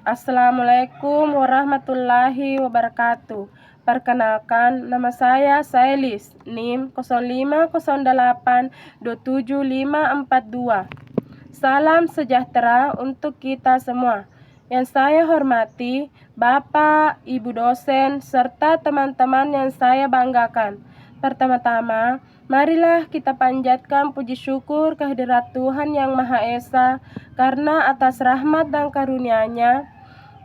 Assalamualaikum warahmatullahi wabarakatuh. Perkenalkan, nama saya Sailis, NIM 0508275542. Salam sejahtera untuk kita semua. Yang saya hormati, Bapak, Ibu dosen, serta teman-teman yang saya banggakan. Pertama-tama, marilah kita panjatkan puji syukur kehadirat Tuhan Yang Maha Esa, karena atas rahmat dan karunia-Nya,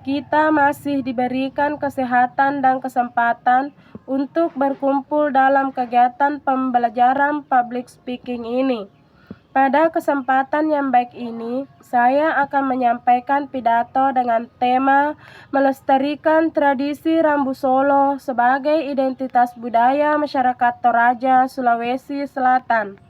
kita masih diberikan kesehatan dan kesempatan untuk berkumpul dalam kegiatan pembelajaran public speaking ini. Pada kesempatan yang baik ini, saya akan menyampaikan pidato dengan tema melestarikan tradisi Rambu Solo sebagai identitas budaya masyarakat Toraja, Sulawesi Selatan.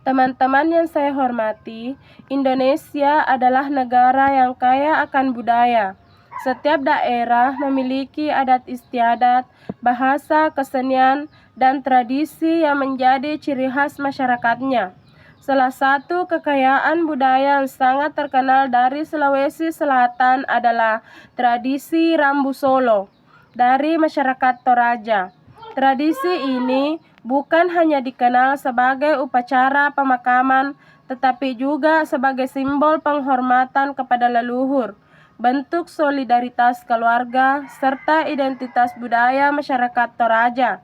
Teman-teman yang saya hormati, Indonesia adalah negara yang kaya akan budaya. Setiap daerah memiliki adat istiadat, bahasa, kesenian, dan tradisi yang menjadi ciri khas masyarakatnya. Salah satu kekayaan budaya yang sangat terkenal dari Sulawesi Selatan adalah tradisi Rambu Solo dari masyarakat Toraja. Tradisi ini bukan hanya dikenal sebagai upacara pemakaman, tetapi juga sebagai simbol penghormatan kepada leluhur, bentuk solidaritas keluarga, serta identitas budaya masyarakat Toraja.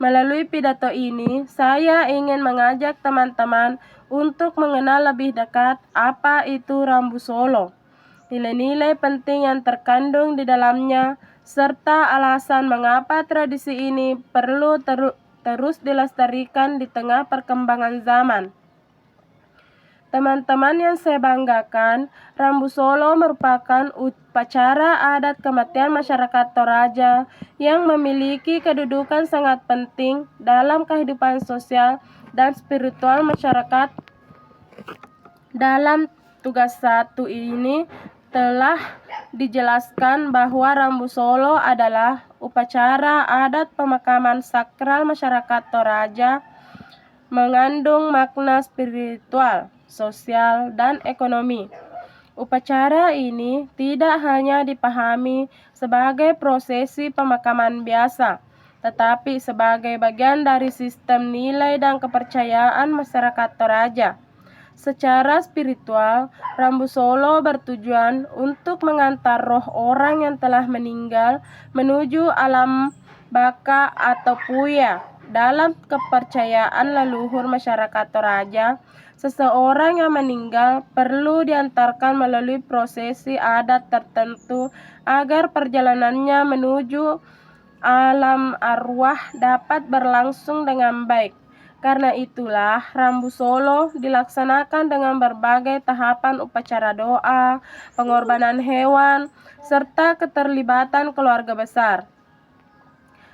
Melalui pidato ini, saya ingin mengajak teman-teman untuk mengenal lebih dekat apa itu Rambu Solo, nilai-nilai penting yang terkandung di dalamnya, serta alasan mengapa tradisi ini perlu terus dilestarikan di tengah perkembangan zaman. Teman-teman yang saya banggakan, Rambu Solo merupakan upacara adat kematian masyarakat Toraja yang memiliki kedudukan sangat penting dalam kehidupan sosial dan spiritual masyarakat. Dalam tugas 1 ini telah dijelaskan bahwa Rambu Solo adalah upacara adat pemakaman sakral masyarakat Toraja, mengandung makna spiritual, sosial, dan ekonomi. Upacara ini tidak hanya dipahami sebagai prosesi pemakaman biasa, tetapi sebagai bagian dari sistem nilai dan kepercayaan masyarakat Toraja. Secara spiritual, Rambu Solo bertujuan untuk mengantar roh orang yang telah meninggal menuju alam baka atau puya. Dalam kepercayaan leluhur masyarakat Toraja, seseorang yang meninggal perlu diantarkan melalui prosesi adat tertentu agar perjalanannya menuju alam arwah dapat berlangsung dengan baik. Karena itulah Rambu Solo dilaksanakan dengan berbagai tahapan upacara doa, pengorbanan hewan, serta keterlibatan keluarga besar.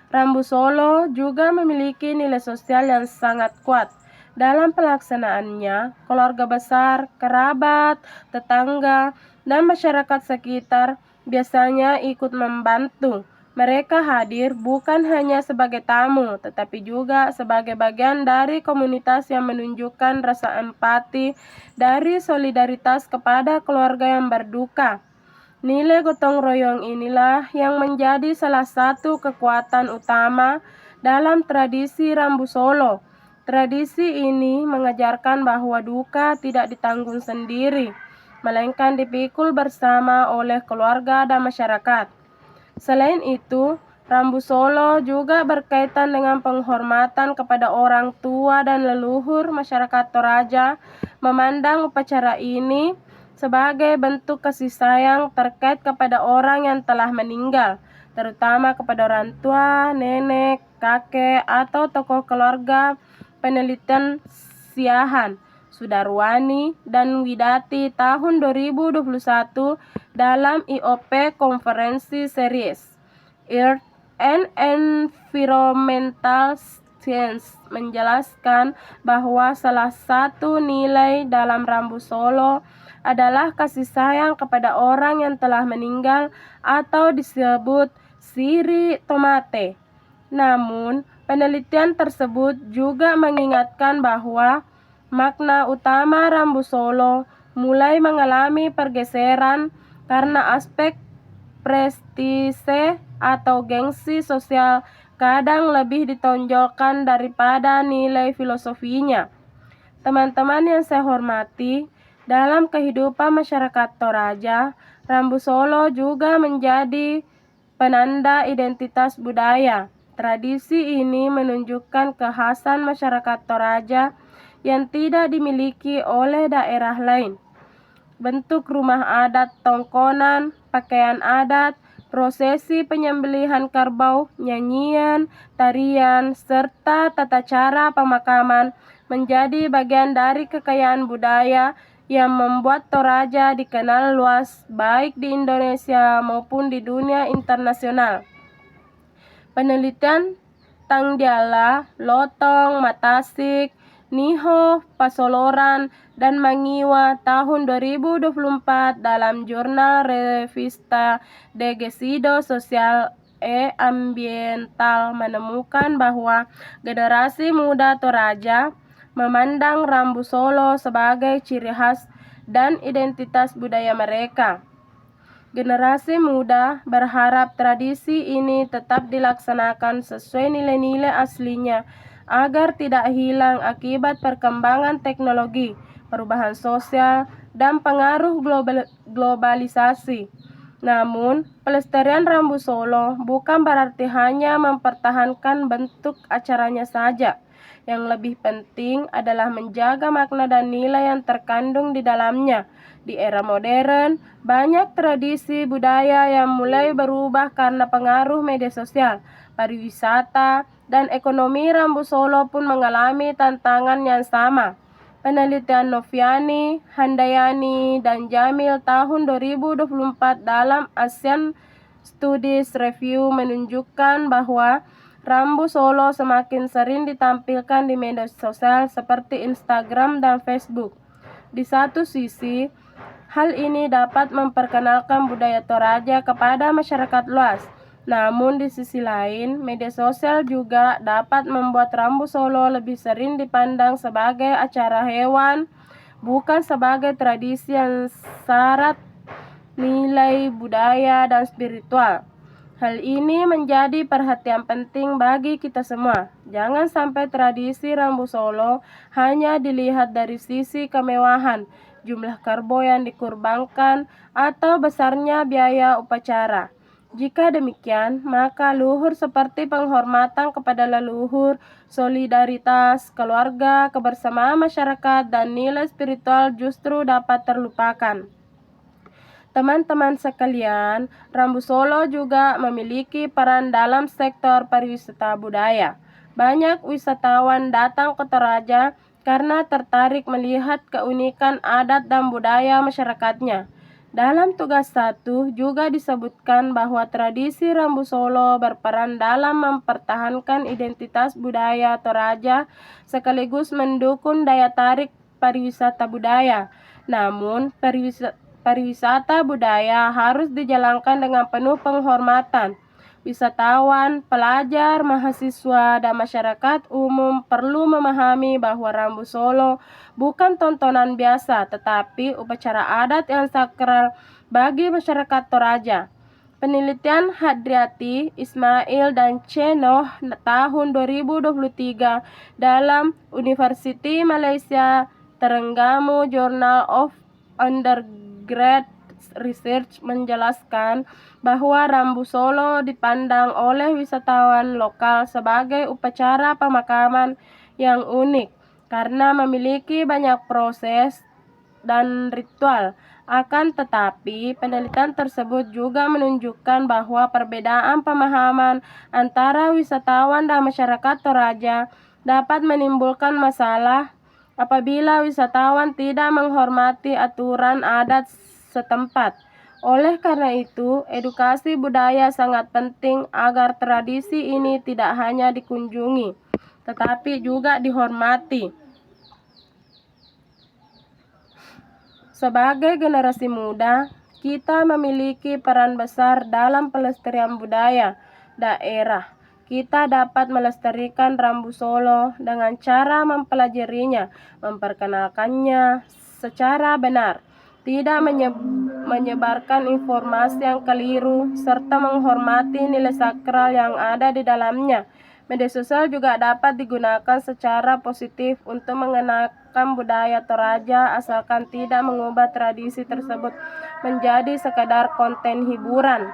Rambu Solo juga memiliki nilai sosial yang sangat kuat. Dalam pelaksanaannya, keluarga besar, kerabat, tetangga, dan masyarakat sekitar biasanya ikut membantu. Mereka hadir bukan hanya sebagai tamu, tetapi juga sebagai bagian dari komunitas yang menunjukkan rasa empati dari solidaritas kepada keluarga yang berduka. Nilai gotong royong inilah yang menjadi salah satu kekuatan utama dalam tradisi Rambu Solo. Tradisi ini mengajarkan bahwa duka tidak ditanggung sendiri, melainkan dipikul bersama oleh keluarga dan masyarakat. Selain itu, Rambu Solo juga berkaitan dengan penghormatan kepada orang tua dan leluhur masyarakat Toraja, memandang upacara ini sebagai bentuk kasih sayang terkait kepada orang yang telah meninggal, terutama kepada orang tua, nenek, kakek, atau tokoh keluarga. Penelitian Siahan, Sudarwani, dan Widati tahun 2021 dalam IOP Konferensi Series Earth and Environmental Science menjelaskan bahwa salah satu nilai dalam Rambu Solo adalah kasih sayang kepada orang yang telah meninggal atau disebut siri tomate. Namun, penelitian tersebut juga mengingatkan bahwa makna utama Rambu Solo mulai mengalami pergeseran karena aspek prestise atau gengsi sosial kadang lebih ditonjolkan daripada nilai filosofinya. Teman-teman yang saya hormati, dalam kehidupan masyarakat Toraja, rambu Solo juga menjadi penanda identitas budaya. Tradisi ini menunjukkan kekhasan masyarakat Toraja yang tidak dimiliki oleh daerah lain. Bentuk rumah adat tongkonan, pakaian adat, prosesi penyembelihan kerbau, nyanyian, tarian, serta tata cara pemakaman menjadi bagian dari kekayaan budaya yang membuat Toraja dikenal luas baik di Indonesia maupun di dunia internasional. Penelitian Tangdiala, Lotong, Matasik, Niho, Pasoloran, dan Mangiwa tahun 2024 dalam jurnal Revista de Gesido Social e Ambiental menemukan bahwa generasi muda Toraja memandang rambu Solo sebagai ciri khas dan identitas budaya mereka. Generasi muda berharap tradisi ini tetap dilaksanakan sesuai nilai-nilai aslinya agar tidak hilang akibat perkembangan teknologi, perubahan sosial, dan pengaruh globalisasi. Namun, pelestarian rambu Solo bukan berarti hanya mempertahankan bentuk acaranya saja. Yang lebih penting adalah menjaga makna dan nilai yang terkandung di dalamnya. Di era modern, banyak tradisi budaya yang mulai berubah karena pengaruh media sosial, pariwisata, dan ekonomi. Rambu Solo pun mengalami tantangan yang sama. Penelitian Noviani, Handayani, dan Jamil tahun 2024 dalam Asian Studies Review menunjukkan bahwa rambu Solo semakin sering ditampilkan di media sosial seperti Instagram dan Facebook. Di satu sisi, hal ini dapat memperkenalkan budaya Toraja kepada masyarakat luas. Namun di sisi lain, media sosial juga dapat membuat rambu Solo lebih sering dipandang sebagai acara hewan, bukan sebagai tradisi yang syarat nilai budaya dan spiritual. Hal ini menjadi perhatian penting bagi kita semua. Jangan sampai tradisi rambu Solo hanya dilihat dari sisi kemewahan, jumlah kerbau yang dikurbankan, atau besarnya biaya upacara. Jika demikian, maka luhur seperti penghormatan kepada leluhur, solidaritas, keluarga, kebersamaan masyarakat, dan nilai spiritual justru dapat terlupakan. Teman-teman sekalian, rambu Solo juga memiliki peran dalam sektor pariwisata budaya. Banyak wisatawan datang ke Toraja karena tertarik melihat keunikan adat dan budaya masyarakatnya. Dalam tugas 1 juga disebutkan bahwa tradisi rambu Solo berperan dalam mempertahankan identitas budaya Toraja sekaligus mendukung daya tarik pariwisata budaya. Namun, pariwisata budaya harus dijalankan dengan penuh penghormatan. Wisatawan, pelajar, mahasiswa, dan masyarakat umum perlu memahami bahwa rambu Solo bukan tontonan biasa, tetapi upacara adat yang sakral bagi masyarakat Toraja. Penelitian Hadriati, Ismail, dan Chenoh tahun 2023 dalam University Malaysia Terengganu Journal of Undergrad Research menjelaskan bahwa rambu Solo dipandang oleh wisatawan lokal sebagai upacara pemakaman yang unik karena memiliki banyak proses dan ritual. Akan tetapi, penelitian tersebut juga menunjukkan bahwa perbedaan pemahaman antara wisatawan dan masyarakat Toraja dapat menimbulkan masalah apabila wisatawan tidak menghormati aturan adat setempat. Oleh karena itu, edukasi budaya sangat penting agar tradisi ini tidak hanya dikunjungi, tetapi juga dihormati. Sebagai generasi muda, kita memiliki peran besar dalam pelestarian budaya daerah. Kita dapat melestarikan rambu Solo dengan cara mempelajarinya, memperkenalkannya secara benar, tidak menyebarkan informasi yang keliru, serta menghormati nilai sakral yang ada di dalamnya. Media sosial juga dapat digunakan secara positif untuk mengenalkan budaya Toraja asalkan tidak mengubah tradisi tersebut menjadi sekadar konten hiburan.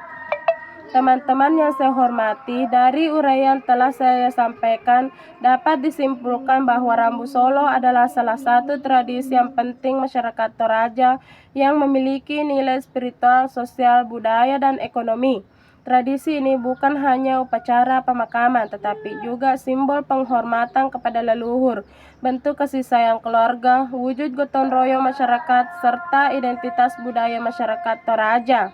Teman-teman yang saya hormati, dari uraian telah saya sampaikan, dapat disimpulkan bahwa Rambu Solo adalah salah satu tradisi yang penting masyarakat Toraja yang memiliki nilai spiritual, sosial, budaya, dan ekonomi. Tradisi ini bukan hanya upacara pemakaman, tetapi juga simbol penghormatan kepada leluhur, bentuk kasih sayang keluarga, wujud gotong royong masyarakat, serta identitas budaya masyarakat Toraja.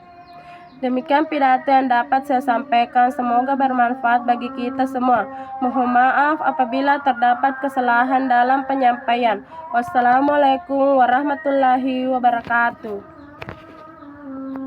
Demikian pidato yang dapat saya sampaikan, semoga bermanfaat bagi kita semua. Mohon maaf apabila terdapat kesalahan dalam penyampaian. Wassalamualaikum warahmatullahi wabarakatuh.